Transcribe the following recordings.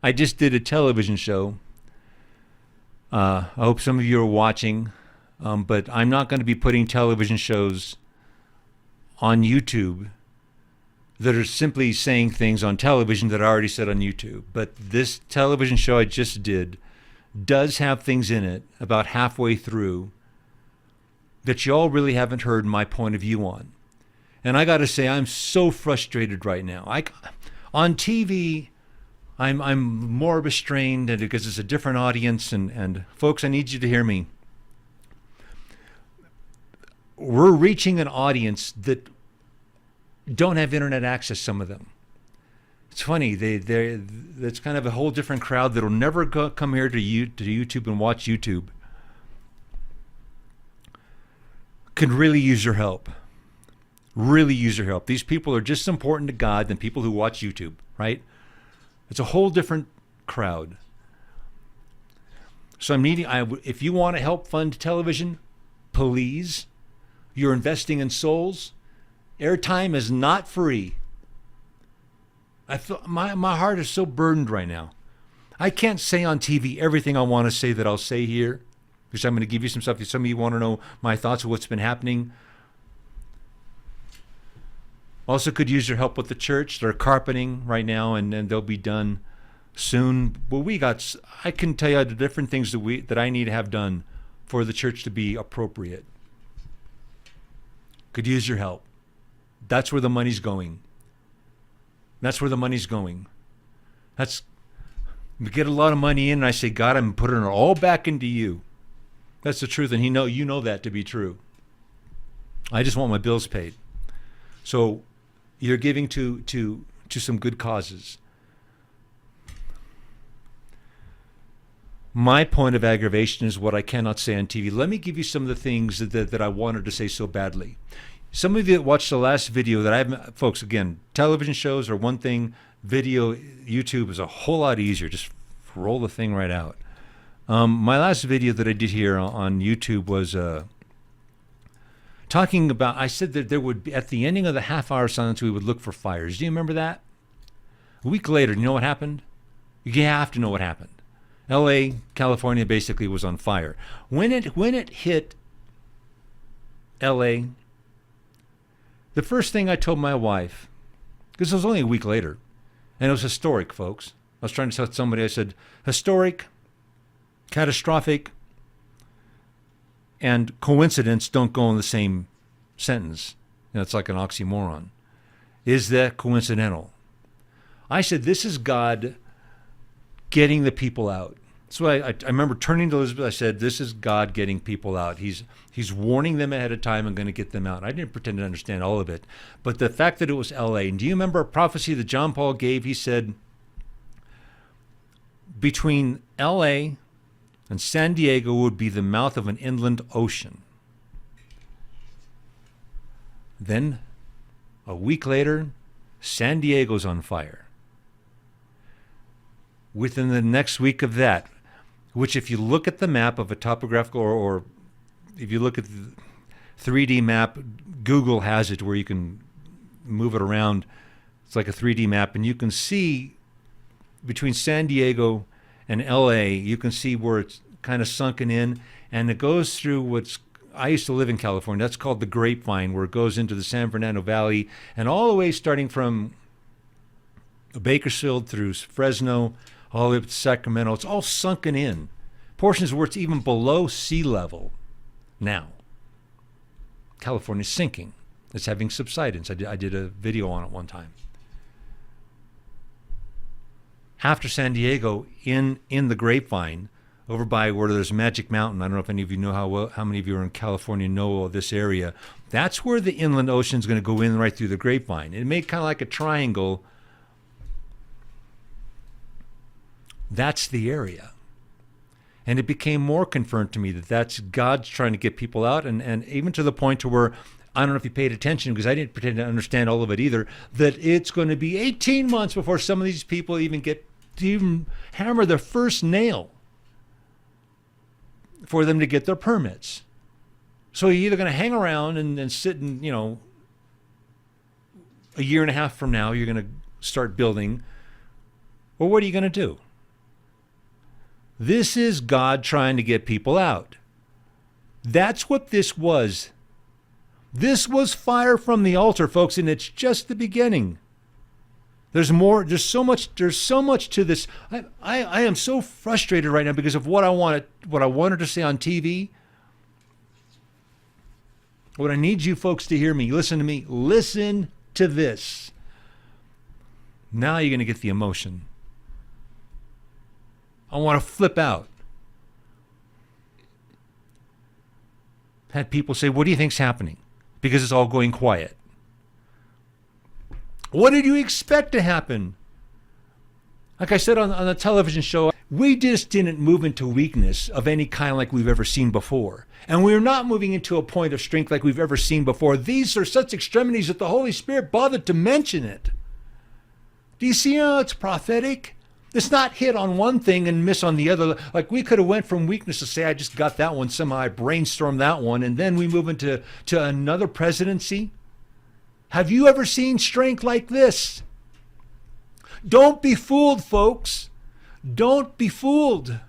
I just did a television show. I hope some of you are watching, but I'm not going to be putting television shows on YouTube that are simply saying things on television that I already said on YouTube. But this television show I just did does have things in it about halfway through that y'all really haven't heard my point of view on. And I got to say, I'm so frustrated right now. On TV, I'm more restrained because it's a different audience. And folks, I need you to hear me. We're reaching an audience that don't have internet access, some of them. It's funny, that's kind of a whole different crowd that'll never come here to YouTube and watch YouTube. Could really use your help. Really use your help. These people are just as important to God than people who watch YouTube, right? It's a whole different crowd. So if you want to help fund television, please, you're investing in souls. Airtime is not free. I feel my heart is so burdened right now. I can't say on TV everything I want to say that I'll say here, because I'm going to give you some stuff. Some of you want to know my thoughts of what's been happening. Also could use your help with the church. They're carpeting right now, and they'll be done soon. But I can tell you the different things that I need to have done for the church to be appropriate. Could use your help. That's where the money's going. That's where the money's going. We get a lot of money in, and I say, God, I'm putting it all back into you. That's the truth, and you know that to be true. I just want my bills paid. So you're giving to some good causes. My point of aggravation is what I cannot say on TV. Let me give you some of the things that I wanted to say so badly. Some of you that watched the last video that I haven't, folks, again, television shows are one thing, video, YouTube is a whole lot easier. Just roll the thing right out. My last video that I did here on YouTube was talking about, I said that there would be, at the ending of the half-hour silence, we would look for fires. Do you remember that? A week later, you know what happened? You have to know what happened. LA, California basically was on fire. When it hit LA, the first thing I told my wife, because it was only a week later, and it was historic, folks. I was trying to tell somebody, I said, historic, catastrophic, and coincidence don't go in the same sentence. It's like an oxymoron. Is that coincidental? I said, this is God getting the people out. So I remember turning to Elizabeth, I said, this is God getting people out. He's warning them ahead of time and going to get them out. I didn't pretend to understand all of it. But the fact that it was LA, and do you remember a prophecy that John Paul gave? He said, between LA and San Diego would be the mouth of an inland ocean. Then, a week later, San Diego's on fire. Within the next week of that, which if you look at the map of a topographical, or if you look at the 3D map, Google has it where you can move it around. It's like a 3D map, and you can see between San Diego and LA, you can see where it's kind of sunken in, and it goes through I used to live in California. That's called the Grapevine, where it goes into the San Fernando Valley, and all the way starting from Bakersfield through Fresno, all the way up to Sacramento. It's all sunken in. Portions where it's even below sea level now. California's sinking. It's having subsidence. I did a video on it one time. After San Diego, in the Grapevine, over by where there's Magic Mountain, I don't know if any of you know how many of you are in California know this area. That's where the inland ocean is going to go in right through the Grapevine. It made kind of like a triangle. That's the area. And it became more confirmed to me that that's God's trying to get people out, and even to the point to where, I don't know if you paid attention, because I didn't pretend to understand all of it either, that it's going to be 18 months before some of these people even get to even hammer their first nail for them to get their permits. So you're either going to hang around and sit and, a year and a half from now, you're going to start building, or what are you going to do? This is God trying to get people out. That's what this was. This was fire from the altar, folks, and it's just the beginning. There's more. There's so much to this. I am so frustrated right now because of what I wanted to say on TV. What I need you folks to hear me. Listen to me. Listen to this. Now you're going to get the emotion. I want to flip out. Had people say, what do you think's happening? Because it's all going quiet. What did you expect to happen? Like I said on the television show, we just didn't move into weakness of any kind like we've ever seen before. And we're not moving into a point of strength like we've ever seen before. These are such extremities that the Holy Spirit bothered to mention it. Do you see how it's prophetic? It's not hit on one thing and miss on the other. Like we could have went from weakness to say, I just got that one, somehow I brainstormed that one, and then we move into another presidency. Have you ever seen strength like this? Don't be fooled, folks. Don't be fooled.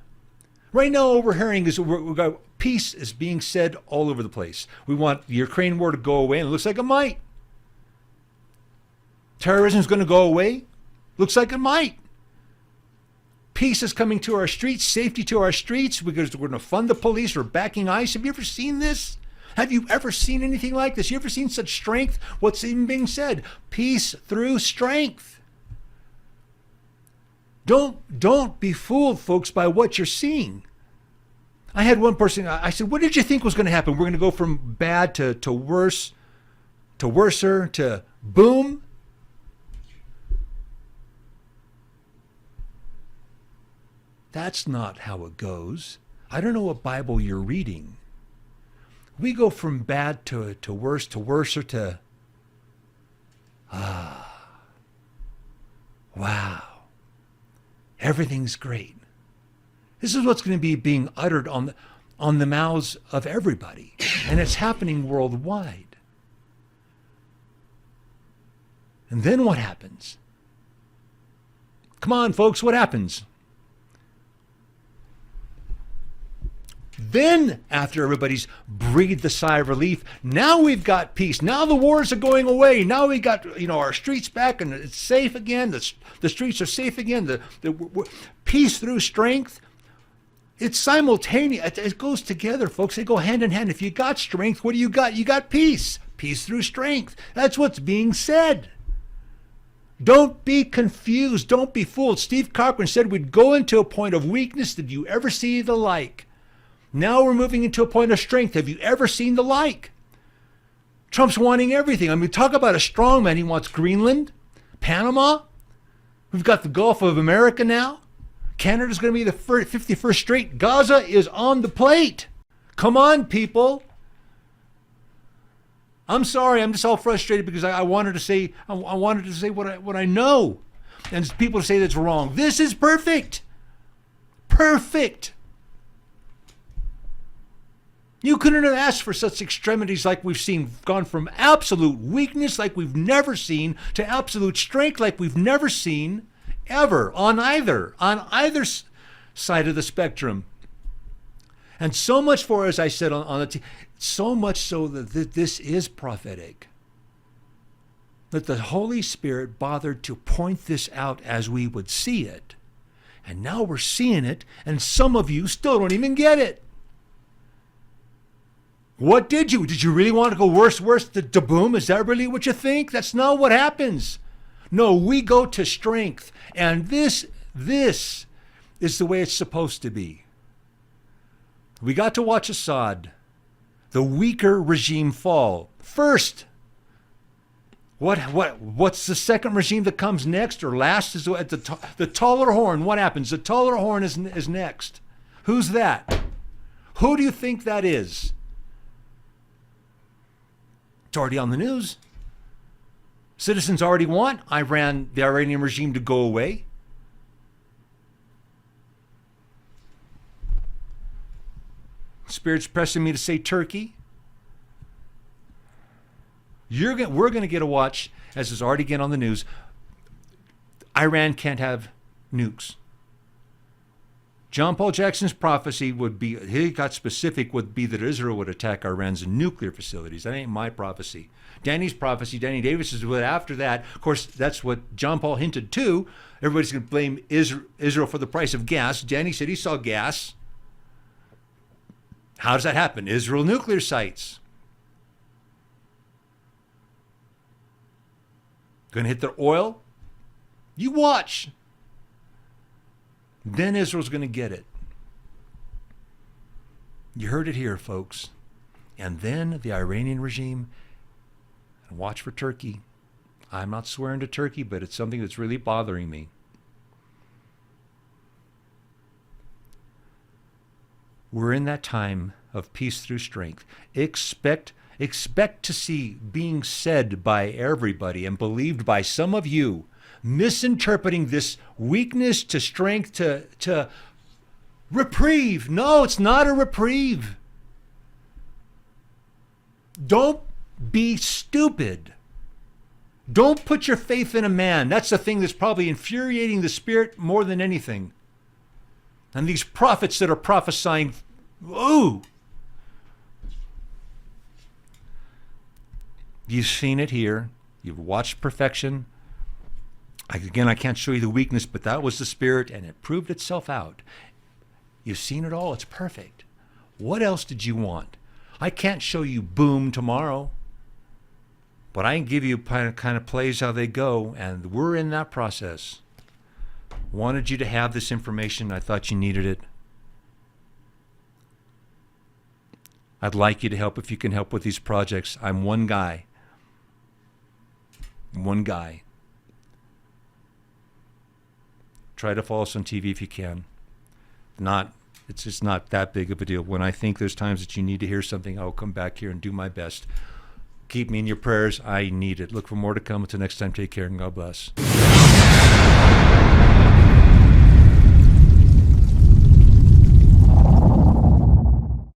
Right now, what we're hearing is we've got peace is being said all over the place. We want the Ukraine war to go away, and it looks like it might. Terrorism is going to go away. Looks like it might. Peace is coming to our streets, safety to our streets, because we're going to fund the police. We're backing ICE. Have you ever seen this? Have you ever seen anything like this? You ever seen such strength? What's even being said? Peace through strength. Don't be fooled, folks, by what you're seeing. I had one person, I said, what did you think was going to happen? We're going to go from bad to worse, to worser, to boom. That's not how it goes. I don't know what Bible you're reading. We go from bad to worse, to worser, to wow. Everything's great. This is what's going to be being uttered on the mouths of everybody. And it's happening worldwide. And then what happens? Come on, folks, what happens? Then, after everybody's breathed a sigh of relief, now we've got peace. Now the wars are going away. Now we got, our streets back, and it's safe again. The streets are safe again. The peace through strength. It's simultaneous. It goes together, folks. They go hand in hand. If you got strength, what do you got? You got peace. Peace through strength. That's what's being said. Don't be confused. Don't be fooled. Steve Cochran said we'd go into a point of weakness. Did you ever see the like? Now we're moving into a point of strength. Have you ever seen the like? Trump's wanting everything. I mean, talk about a strong man. He wants Greenland, Panama. We've got the Gulf of America now. Canada's going to be the 51st straight. Gaza is on the plate. Come on, people. I'm sorry. I'm just all frustrated because I wanted to say what I know, and people say that's wrong. This is perfect. Perfect. You couldn't have asked for such extremities like we've seen, gone from absolute weakness like we've never seen to absolute strength like we've never seen ever on either side of the spectrum. And so much for, as I said so much so that this is prophetic. That the Holy Spirit bothered to point this out as we would see it. And now we're seeing it, and some of you still don't even get it. What did you? Did you really want to go worse, to boom? Is that really what you think? That's not what happens. No, we go to strength. And this is the way it's supposed to be. We got to watch Assad, the weaker regime, fall. First, what's the second regime that comes next or last? Is at the taller horn. What happens? The taller horn is next. Who's that? Who do you think that is? It's already on the news. Citizens already want the Iranian regime to go away. Spirit's pressing me to say Turkey. We're going to get a watch, as is already again on the news. Iran can't have nukes. John Paul Jackson's prophecy would be, he got specific, would be that Israel would attack Iran's nuclear facilities. That ain't my prophecy. Danny's prophecy, Danny Davis's, was after that. Of course, that's what John Paul hinted too. Everybody's going to blame Israel for the price of gas. Danny said he saw gas. How does that happen? Israel nuclear sites. Going to hit their oil? You watch. Then Israel's going to get it. You heard it here, folks. And then the Iranian regime, and watch for Turkey. I'm not swearing to Turkey, but it's something that's really bothering me. We're in that time of peace through strength. Expect to see being said by everybody and believed by some of you, misinterpreting this weakness to strength to reprieve. No, it's not a reprieve. Don't be stupid. Don't put your faith in a man. That's the thing that's probably infuriating the spirit more than anything. And these prophets that are prophesying, ooh. You've seen it here. You've watched perfection. Again, I can't show you the weakness, but that was the spirit, and it proved itself out. You've seen it all. It's perfect. What else did you want? I can't show you boom tomorrow, but I can give you kind of plays how they go, and we're in that process. Wanted you to have this information. I thought you needed it. I'd like you to help if you can help with these projects. I'm one guy. One guy. Try to follow us on TV if you can. It's just not that big of a deal. When I think there's times that you need to hear something, I'll come back here and do my best. Keep me in your prayers. I need it. Look for more to come. Until next time, take care and God bless.